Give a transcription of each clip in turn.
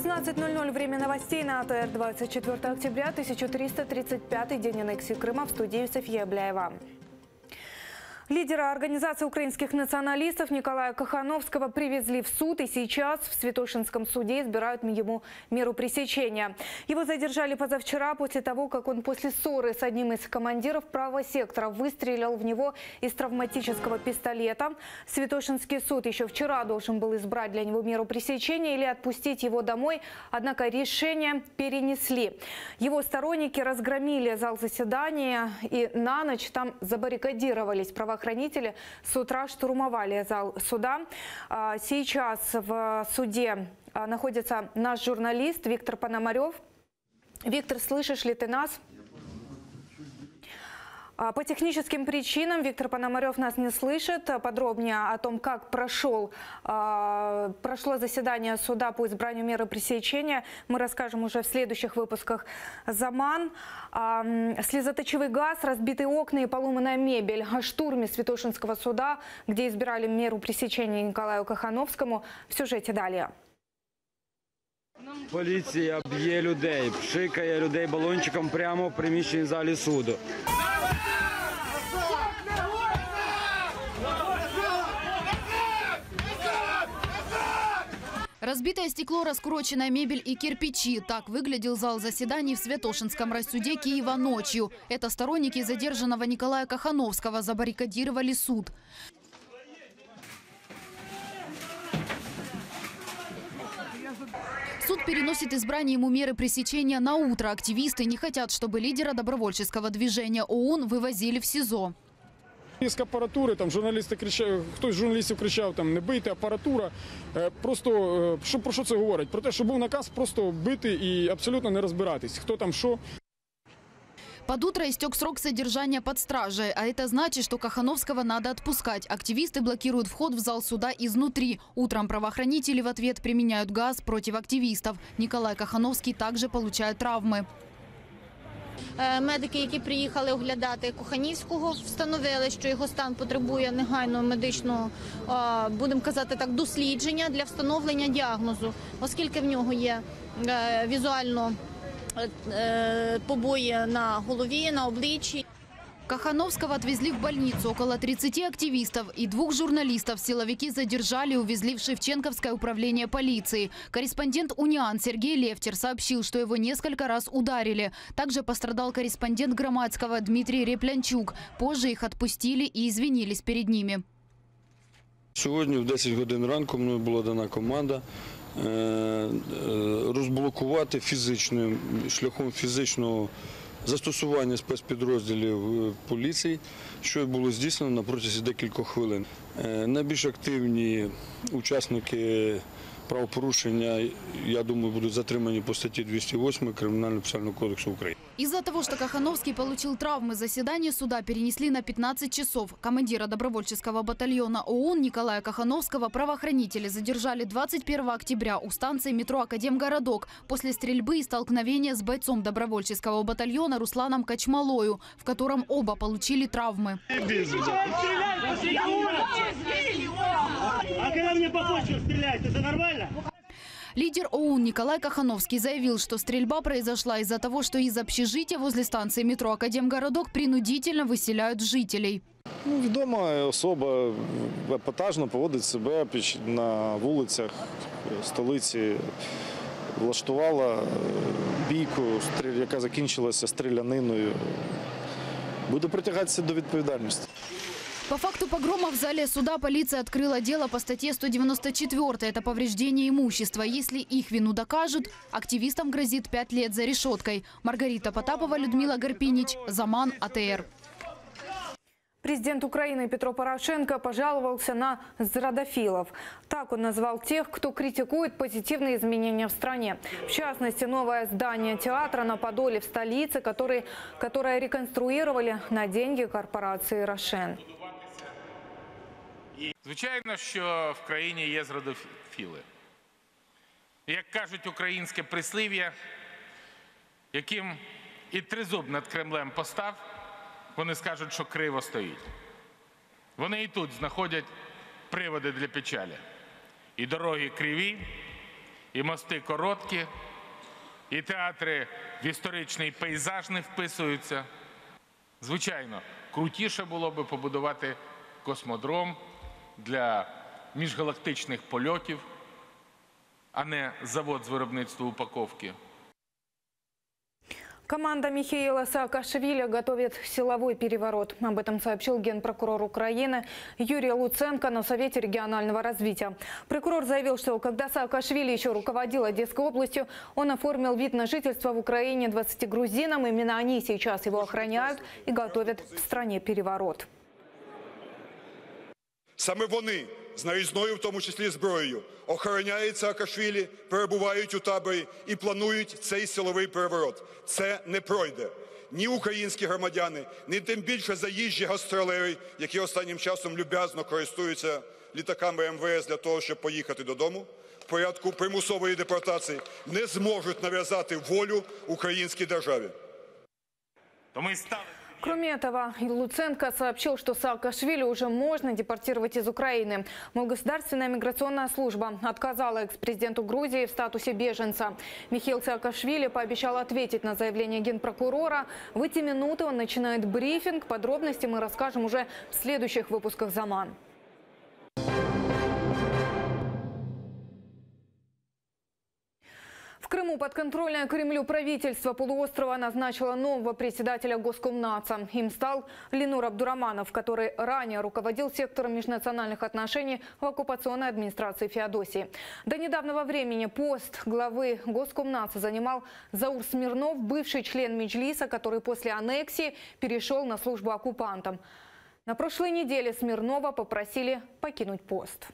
16:00. Время новостей на АТР. 24 октября, 1335 день аннексии Крыма. В студии София Бляева. Лидера организации украинских националистов Николая Кахановского привезли в суд, и сейчас в Святошинском суде избирают ему меру пресечения. Его задержали позавчера после того, как он после ссоры с одним из командиров правого сектора выстрелил в него из травматического пистолета. Святошинский суд еще вчера должен был избрать для него меру пресечения или отпустить его домой, однако решение перенесли. Его сторонники разгромили зал заседания и на ночь там забаррикадировались. Правоохранители с утра штурмовали зал суда. Сейчас в суде находится наш журналист Виктор Пономарев. Виктор, слышишь ли ты нас? По техническим причинам Виктор Пономарев нас не слышит. Подробнее о том, как прошло заседание суда по избранию меры пресечения, мы расскажем уже в следующих выпусках «Заман». Слезоточивый газ, разбитые окна и поломанная мебель. О штурме Святошинского суда, где избирали меру пресечения Николаю Кахановскому, в сюжете далее. Поліція б'є людей, пшикає людей балончиком прямо в приміщенні залі суду. Разбитое стекло, раскуроченная мебель и кирпичи. Так выглядел зал заседаний в Святошинском райсуде Киева ночью. Это сторонники задержанного Николая Кахановского забаррикадировали суд. Суд переносит избрание ему меры пресечения на утро. Активисты не хотят, чтобы лидера добровольческого движения ОУН вывозили в СИЗО. З апаратури, там журналісти кричали, хтось з журналістів кричав, там не бийте, апаратура. Просто, про що це говорить? Про те, що був наказ просто бити і абсолютно не розбиратись, хто там що. Под утро истек срок содержания под стражей, а это значит, что Кахановского надо отпускать. Активисты блокируют вход в зал суда изнутри. Утром правоохранители в ответ применяют газ против активистов. Николай Кахановский также получает травмы. Медики, які приїхали оглядати Коханівського, встановили, що його стан потребує негайного медичного, будемо казати так, дослідження для встановлення діагнозу, оскільки в нього є візуально побої на голові, на обличчі. Кахановского отвезли в больницу. Около 30 активистов и 2 журналистов силовики задержали и увезли в Шевченковское управление полиции. Корреспондент «Униан» Сергей Левтер сообщил, что его несколько раз ударили. Также пострадал корреспондент Громадского Дмитрий Реплянчук. Позже их отпустили и извинились перед ними. Сьогодні в 10 годин ранку мною була дана команда розблокувати шляхом фізичного застосування спецпідрозділів поліції, що було здійснено на протязі декількох хвилин. Найбільш активні учасники правопорушення, я думаю, будут затриманы по статье 208 Криминально-процессуального кодекса Украины. Из-за того, что Кахановский получил травмы, заседание суда перенесли на 15 часов. Командира добровольческого батальона ОУН Николая Кахановского правоохранители задержали 21 октября у станции метро «Академгородок» после стрельбы и столкновения с бойцом добровольческого батальона Русланом Качмалою, в котором оба получили травмы. А когда мне по почве стреляют, это нормально? Лидер ОУН Николай Кахановский заявил, что стрельба произошла из-за того, что из общежития возле станции метро «Академгородок» принудительно выселяют жителей. Відома особа епатажно поводить себе на вулицях столиці, влаштувала бійку, яка закінчилася стріляниною. Буде притягатися до відповідальності. По факту погрома в зале суда полиция открыла дело по статье 194. Это повреждение имущества. Если их вину докажут, активистам грозит 5 лет за решеткой. Маргарита Потапова, Людмила Гарпинич, «Заман», АТР. Президент Украины Петро Порошенко пожаловался на зрадофилов. Так он назвал тех, кто критикует позитивные изменения в стране. В частности, новое здание театра на Подоле в столице, которое реконструировали на деньги корпорации «Рошен». Звичайно, що в країні є зрадофіли. Як кажуть українське прислів'я, яким і тризуб над Кремлем постав, вони скажуть, що криво стоїть. Вони і тут знаходять приводи для печалі. І дороги криві, і мости короткі, і театри в історичний пейзаж не вписуються. Звичайно, крутіше було би побудувати космодром для міжгалактичних польотів, а не завод з виробництва упаковки. Команда Михаила Саакашвили готовит силовой переворот. Об этом сообщил генпрокурор Украины Юрий Луценко на Совете регионального развития. Прокурор заявил, что когда Саакашвили еще руководил Одесской областью, он оформил вид на жительство в Украине 20 грузинам. Именно они сейчас его охраняют и готовят в стране переворот. Саме вони з нарізною, в тому числі зброєю, охороняють Саакашвілі, перебувають у таборі і планують цей силовий переворот. Це не пройде. Ні українські громадяни, ні тим більше заїжджі гастролери, які останнім часом люб'язно користуються літаками МВС для того, щоб поїхати додому, в порядку примусової депортації, не зможуть нав'язати волю українській державі. Кроме этого, Луценко сообщил, что Саакашвили уже можно депортировать из Украины. Мол, Государственная миграционная служба отказала экс-президенту Грузии в статусе беженца. Михаил Саакашвили пообещал ответить на заявление генпрокурора. В эти минуты он начинает брифинг. Подробности мы расскажем уже в следующих выпусках «Заман». В Крыму подконтрольное Кремлю правительство полуострова назначило нового председателя Госкомнадза. Им стал Ленур Абдураманов, который ранее руководил сектором межнациональных отношений в оккупационной администрации Феодосии. До недавнего времени пост главы Госкомнадза занимал Заур Смирнов, бывший член Меджлиса, который после аннексии перешел на службу оккупантам. На прошлой неделе Смирнова попросили покинуть пост.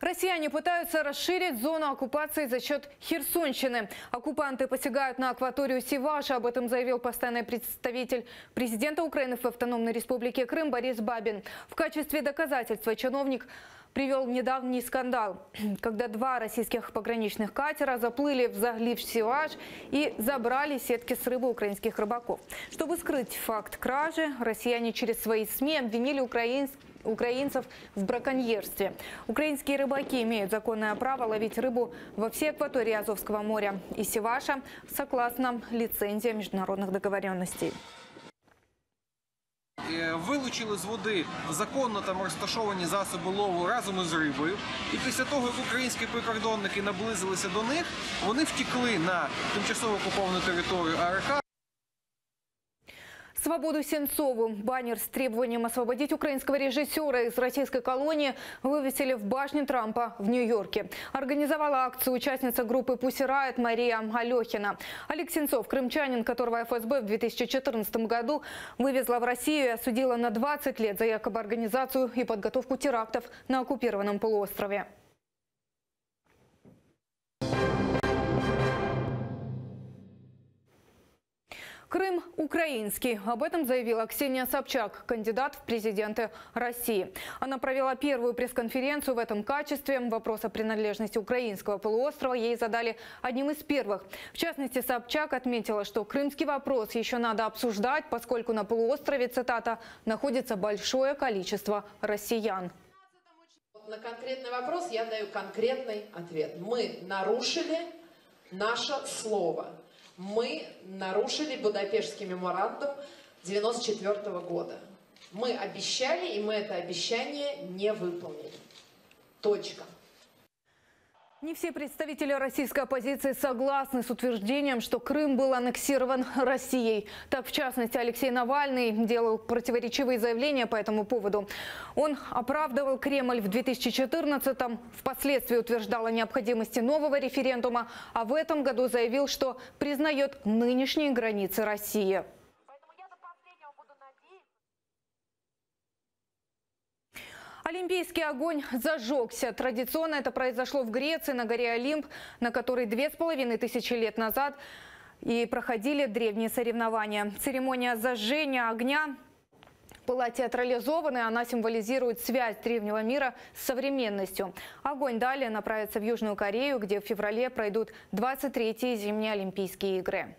Россияне пытаются расширить зону оккупации за счет Херсонщины. Оккупанты посягают на акваторию Севаша. Об этом заявил постоянный представитель президента Украины в Автономной Республике Крым Борис Бабин. В качестве доказательства чиновник привел недавний скандал, когда два российских пограничных катера заплыли в залив Севаш и забрали сетки с рыбы украинских рыбаков. Чтобы скрыть факт кражи, россияне через свои СМИ обвинили украинцев в браконьерстве. Украинские рыбаки имеют законное право ловить рыбу во всей акватории Азовского моря и Севаша согласно лицензии международных договоренностей. Вилучили з води законно там розташовані засоби лову разом із рибою. І після того, як українські прикордонники наблизилися до них, вони втекли на тимчасово окуповану територію АРК. Свободу Сенцову. Баннер с требованием освободить украинского режиссера из российской колонии вывесили в башне Трампа в Нью-Йорке. Организовала акцию участница группы Pussy Riot Мария Алехина. Олег Сенцов, крымчанин, которого ФСБ в 2014 году вывезла в Россию и осудила на 20 лет за якобы организацию и подготовку терактов на оккупированном полуострове. Крым украинский. Об этом заявила Ксения Собчак, кандидат в президенты России. Она провела первую пресс-конференцию в этом качестве. Вопрос о принадлежности украинского полуострова ей задали одним из первых. В частности, Собчак отметила, что крымский вопрос еще надо обсуждать, поскольку на полуострове, цитата, находится большое количество россиян. На конкретный вопрос я даю конкретный ответ. Мы нарушили наше слово. Мы нарушили Будапештский меморандум 1994 года. Мы обещали, и мы это обещание не выполнили. Точка. Не все представители российской оппозиции согласны с утверждением, что Крым был аннексирован Россией. Так, в частности, Алексей Навальный делал противоречивые заявления по этому поводу. Он оправдывал Кремль в 2014-м, впоследствии утверждал о необходимости нового референдума, а в этом году заявил, что признает нынешние границы России. Олимпийский огонь зажегся. Традиционно это произошло в Греции, на горе Олимп, на которой 2500 лет назад и проходили древние соревнования. Церемония зажжения огня была театрализована, она символизирует связь древнего мира с современностью. Огонь далее направится в Южную Корею, где в феврале пройдут 23-е зимние Олимпийские игры.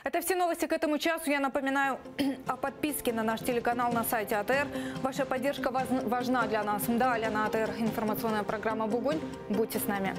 Это все новости к этому часу. Я напоминаю о подписке на наш телеканал на сайте АТР. Ваша поддержка важна для нас. Далее на АТР информационная программа «Бугунь». Будьте с нами.